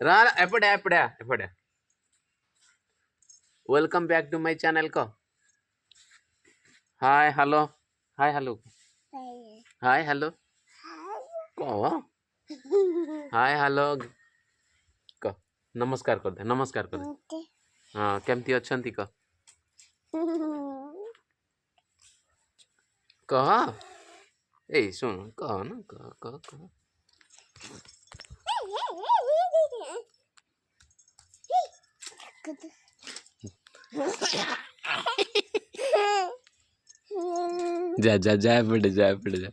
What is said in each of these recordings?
रा एपड़े एपड़े एपड़े welcome back to my channel को hi hello hi hello hi hello को हाय हेलो को नमस्कार कर दे हाँ केमती अछंती को कह ए सुन कह ना कह जा जा जा पड़े जा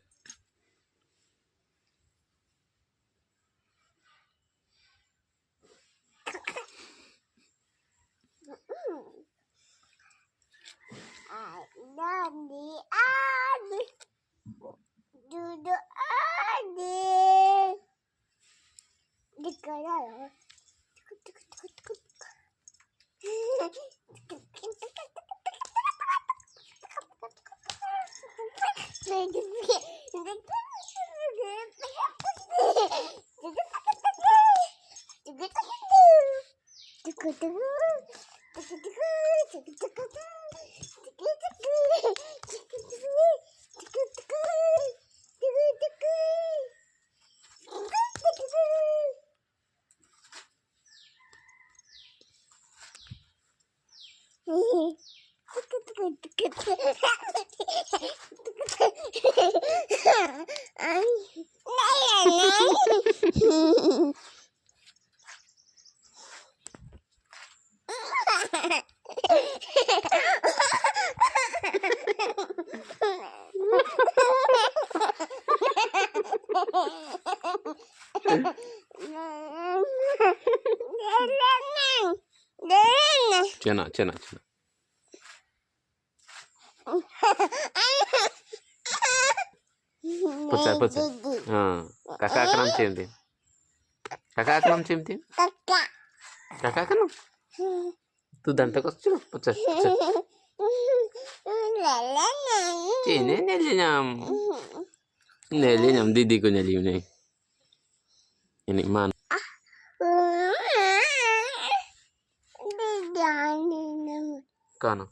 चना चना चना पचा हाँ काका क्रम चिमती काका क्रम चिमती काका क्रम तू दांत कसचु पचा चीने नेली नाम दीदी को नेली नहीं ini man kono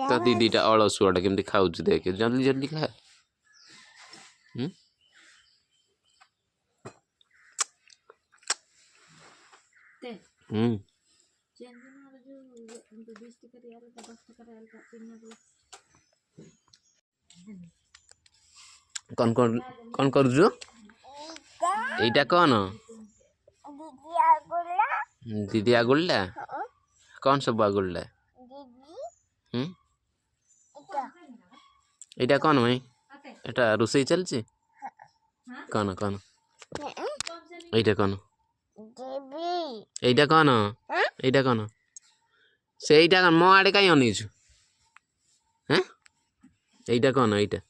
तो दीदी अलसुआ केमती खाऊ देखे जल्दी जल्दी खा कौन कौन कौन कर एटा कौन दीदी आगुल्ला कौन सब आगुल्ला एटा कौन भाई एटा रोसई चलची कौन कौन एटा कौन एटा कौन एटा कौन से एटा कौन मो आड़े कहीं अनीचु हैं एटा कौन एटा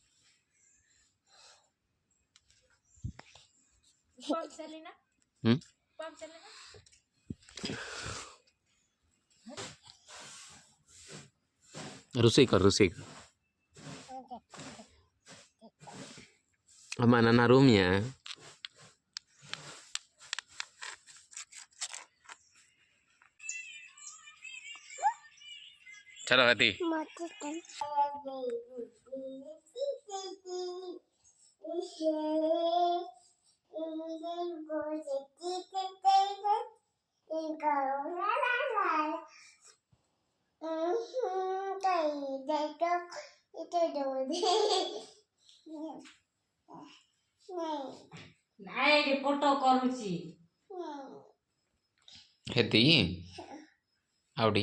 रोसई कर हमारा ना रूम है चलो हती फोटो करूची हेती आवड़ी